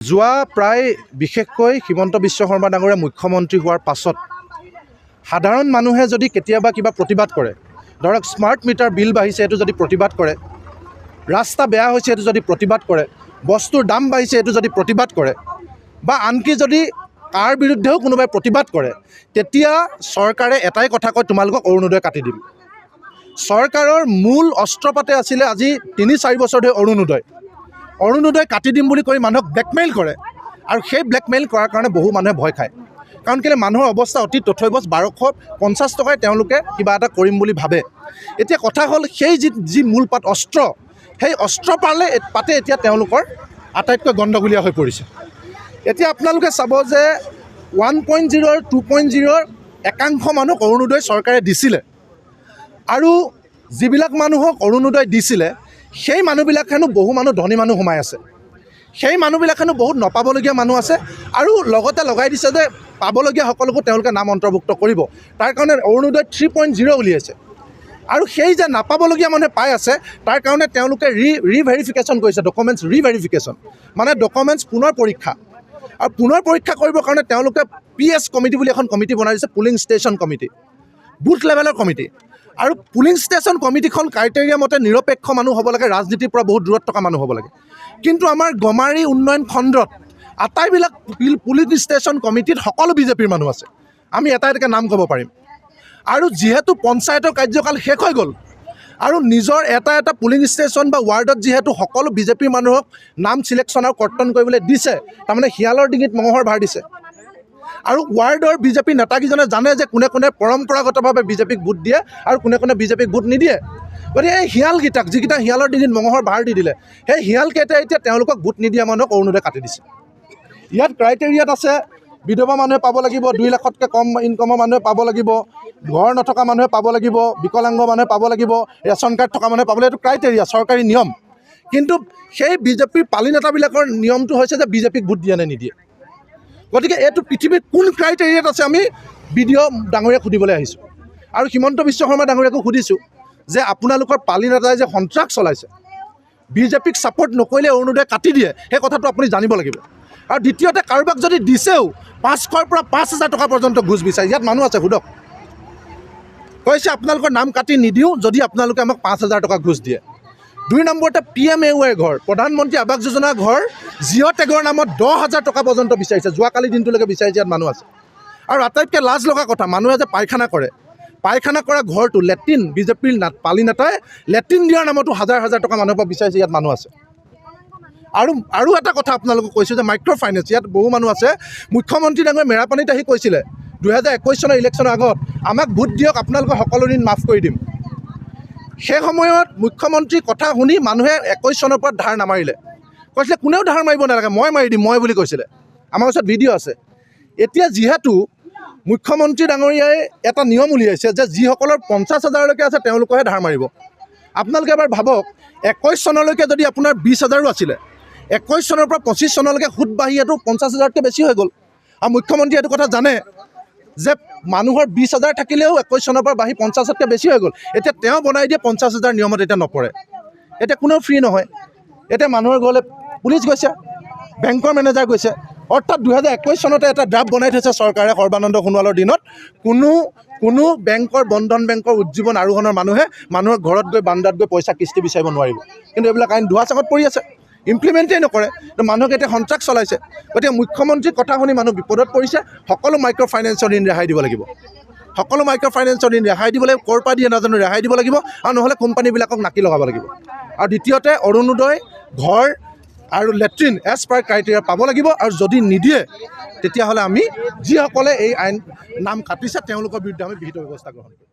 যোৱা প্ৰায় বিশেষকৈ হিমন্ত বিশ্ব শৰ্মা ডাঙৰীয়া মুখ্যমন্ত্ৰী হোৱাৰ পাছত সাধাৰণ মানুহে যদি কেতিয়াবা কিবা প্ৰতিবাদ কৰে, ধৰক স্মাৰ্ট মিটাৰ বিল বাঢ়িছে এইটো যদি প্ৰতিবাদ কৰে, ৰাস্তা বেয়া হৈছে এইটো যদি প্ৰতিবাদ কৰে, বস্তুৰ দাম বাঢ়িছে এইটো যদি প্ৰতিবাদ কৰে, বা আনকি যদি তাৰ বিৰুদ্ধেও কোনোবাই প্ৰতিবাদ কৰে, তেতিয়া চৰকাৰে এটাই কথা কয়, তোমালোকক অৰুণোদয় কাটি দিম। চৰকাৰৰ মূল অস্ত্ৰপাতে আছিলে আজি ৩-৪ বছৰ ধৰি অৰুণোদয় কাটি দিম বুলি কৈ মানুহক ব্লেকমেইল কৰে, আৰু সেই ব্লেকমেইল কৰাৰ কাৰণে বহু মানুহে ভয় খায়। কাৰণ কেলৈ মানুহৰ অৱস্থা অতি তথৈবচ, ১২৫০ টকাই তেওঁলোকে কিবা এটা কৰিম বুলি ভাবে। এতিয়া কথা হ'ল সেই যি মূল অস্ত্ৰ, সেই অস্ত্ৰ পাতে এতিয়া তেওঁলোকৰ আটাইতকৈ গণ্ডগোলীয়া হৈ পৰিছে। এতিয়া আপোনালোকে চাব যে 1.0 আৰু 2.0 একাংশ মানুহক অৰুণোদয় চৰকাৰে দিছিলে, আৰু যিবিলাক মানুহক অৰুণোদয় দিছিলে সেই মানুহবিলাক হেনো বহু মানুহ ধনী মানুহ সোমাই আছে, সেই মানুহবিলাক হেনো বহুত নপাবলগীয়া মানুহ আছে, আৰু লগতে লগাই দিছে যে পাবলগীয়া সকলোকো তেওঁলোকে নাম অন্তৰ্ভুক্ত কৰিব। তাৰ কাৰণে অৰুণোদয় 3.0 উলিয়াইছে, আৰু সেই যে নাপাবলগীয়া মানুহে পাই আছে তাৰ কাৰণে তেওঁলোকে ৰিভেৰিফিকেশ্যন কৰিছে, ডকুমেণ্টছ ৰিভেৰিফিকেশ্যন, মানে ডকুমেণ্টছ পুনৰ পৰীক্ষা। আৰু পুনৰ পৰীক্ষা কৰিবৰ কাৰণে তেওঁলোকে PS কমিটি বুলি এখন কমিটি বনাই দিছে, পুলিং ষ্টেচন কমিটি, বুথ লেভেলৰ কমিটি। আৰু পুলিং ষ্টেচন কমিটিখন ক্ৰাইটেৰিয়া মতে নিৰপেক্ষ মানুহ হ'ব লাগে, ৰাজনীতিৰ পৰা বহুত দূৰত থকা মানুহ হ'ব লাগে। কিন্তু আমাৰ গমাৰি উন্নয়ন খণ্ডত আটাইবিলাক পুলিং ষ্টেচন কমিটিত সকলো বিজেপিৰ মানুহ আছে, আমি এটা এটাকৈ নাম ক'ব পাৰিম। আৰু যিহেতু পঞ্চায়তৰ কাৰ্যকাল শেষ হৈ গ'ল, আৰু নিজৰ এটা পুলিং ষ্টেচন বা ৱাৰ্ডত যিহেতু সকলো বিজেপিৰ মানুহক নাম চিলেকশ্যন আৰু কৰ্তন কৰিবলৈ দিছে, তাৰমানে শিয়ালৰ ডিঙিত মঙহৰ ভাৰ দিছে। আৰু ৱাৰ্ডৰ বিজেপি নেতাকেইজনে জানে যে কোনে কোনে পৰম্পৰাগতভাৱে বিজেপিক ভোট দিয়ে আৰু কোনে কোনে বিজেপিক ভোট নিদিয়ে। গতিকে এই শিয়ালকেইটাক, যিকেইটা শিয়ালৰ ডিঙিত মঙহৰ ভাৰ দি দিলে, সেই শিয়ালকেইটাই এতিয়া তেওঁলোকক ভোট নিদিয়া মানুহক অৰুণোদয় কাটি দিছে। ইয়াত ক্ৰাইটেৰিয়াত আছে বিধৱা মানুহে পাব লাগিব, 2 লাখতকৈ কম ইনকমৰ মানুহে পাব লাগিব, ঘৰ নথকা মানুহে পাব লাগিব, বিকলাংগ মানুহে পাব লাগিব, ৰেচন কাৰ্ড থকা মানুহে পাব লাগিব। এইটো ক্ৰাইটেৰিয়া, চৰকাৰী নিয়ম। কিন্তু সেই বিজেপিৰ পালি নেতাবিলাকৰ নিয়মটো হৈছে যে বিজেপিক ভোট দিয়ে নে নিদিয়ে। গতিকে এইটো পৃথিৱীত কোন ক্ৰাইটেৰিয়াত আছে আমি BDO ডাঙৰীয়াক সুধিবলৈ আহিছোঁ। আৰু হিমন্ত বিশ্ব শৰ্মা ডাঙৰীয়াকো সুধিছোঁ যে আপোনালোকৰ পালি নেতাই যে সন্ত্ৰাস চলাইছে, বিজেপিক ছাপৰ্ট নকৰিলে অৰুণোদয় কাটি দিয়ে, সেই কথাটো আপুনি জানিব লাগিব। আৰু দ্বিতীয়তে কাৰোবাক যদি দিছেও 500ৰ পৰা 5000 টকা পৰ্যন্ত ঘোচ বিচাৰে। ইয়াত মানুহ আছে, সোধক। কৈছে আপোনালোকৰ নাম কাটি নিদিওঁ যদি আপোনালোকে আমাক 5000 টকা ঘোচ দিয়ে। 2 নম্বৰতে PMAY ঘৰ, প্ৰধানমন্ত্ৰী আৱাস যোজনা ঘৰ, জিঅ' টেগৰ নামত 10,000 টকা পৰ্যন্ত বিচাৰিছে, যোৱাকালি দিনটোলৈকে বিচাৰিছে। ইয়াত মানুহ আছে। আৰু আটাইতকৈ লাজ লগা কথা, মানুহে যে পায়খানা কৰে, পায়খানা কৰা ঘৰটো লেট্ৰিন বিজেপিৰ পালি নেতাই লেট্ৰিন দিয়াৰ নামতো 1000 টকা মানুহৰ পৰা বিচাৰিছে। ইয়াত মানুহ আছে। আৰু এটা কথা আপোনালোকক কৈছোঁ যে মাইক্ৰ' ফাইনেন্স, ইয়াত বহু মানুহ আছে। মুখ্যমন্ত্ৰী ডাঙৰীয়া মেৰাপানীত আহি কৈছিলে 2021 চনৰ ইলেকশ্যনৰ আগত, আমাক ভোট দিয়ক, আপোনালোকৰ সকলো ঋণ মাফ কৰি দিম। সেই সময়ত মুখ্যমন্ত্ৰীৰ কথা শুনি মানুহে 21 চনৰ পৰা ধাৰ নামাৰিলে, কৈছিলে কোনেও ধাৰ মাৰিব নালাগে, মই মাৰি দিম, মই বুলি কৈছিলে। আমাৰ ওচৰত ভিডিঅ' আছে। এতিয়া যিহেতু মুখ্যমন্ত্ৰী ডাঙৰীয়াই এটা নিয়ম উলিয়াইছে যে যিসকলৰ 50,000লৈকে আছে তেওঁলোকেহে ধাৰ মাৰিব। আপোনালোকে এবাৰ ভাবক, 21 চনলৈকে যদি আপোনাৰ 20,000ও আছিলে, 21 চনৰ পৰা 25 চনলৈকে সুদ বাঢ়ি এইটো 50,000তকৈ বেছি হৈ গ'ল। আৰু মুখ্যমন্ত্ৰীয়ে এইটো কথা জানে যে মানুহৰ 20,000 থাকিলেও 21 চনৰ পৰা বাঢ়ি 50তকৈ বেছি হৈ গ'ল। এতিয়া তেওঁ বনাই দিয়ে 50,000 নিয়মত এতিয়া নপৰে। এতিয়া কোনেও ফ্ৰী নহয়। এতিয়া মানুহৰ ঘৰলৈ পুলিচ গৈছে, বেংকৰ মেনেজাৰ গৈছে। অৰ্থাৎ 2021 চনতে এটা ড্ৰাফ্ট বনাই থৈছে চৰকাৰে সৰ্বানন্দ সোণোৱালৰ দিনত, কোনো বেংকৰ, বন্ধন বেংকৰ উজ্জীৱন আৰোহণৰ মানুহে মানুহৰ ঘৰত গৈ বান্দাত গৈ পইচা কিস্তি বিচাৰিব নোৱাৰিব। কিন্তু এইবিলাক আইন ধোঁৱা চাঙত পৰি আছে, ইমপ্লিমেণ্টেই নকৰে। তো মানুহক এতিয়া সন্ত্ৰাস চলাইছে। গতিকে মুখ্যমন্ত্ৰীৰ কথা শুনি মানুহ বিপদত পৰিছে। সকলো মাইক্ৰ' ফাইনেন্সৰ ঋণ ৰেহাই দিব লাগিব, সকলো মাইক্ৰ' ফাইনেন্সৰ ঋণ ৰেহাই দিব লাগিব। ক'ৰ পৰা দিয়ে নাজানো, ৰেহাই দিব লাগিব, আৰু নহ'লে কোম্পানীবিলাকক নাকি লগাব লাগিব। আৰু দ্বিতীয়তে অৰুণোদয়, ঘৰ আৰু লেট্ৰিন এজ পাৰ ক্ৰাইটেৰিয়া পাব লাগিব। আৰু যদি নিদিয়ে তেতিয়াহ'লে আমি যিসকলে এই আইন নাম কাটিছে তেওঁলোকৰ বিৰুদ্ধে আমি বিহিত ব্যৱস্থা গ্ৰহণ কৰিম।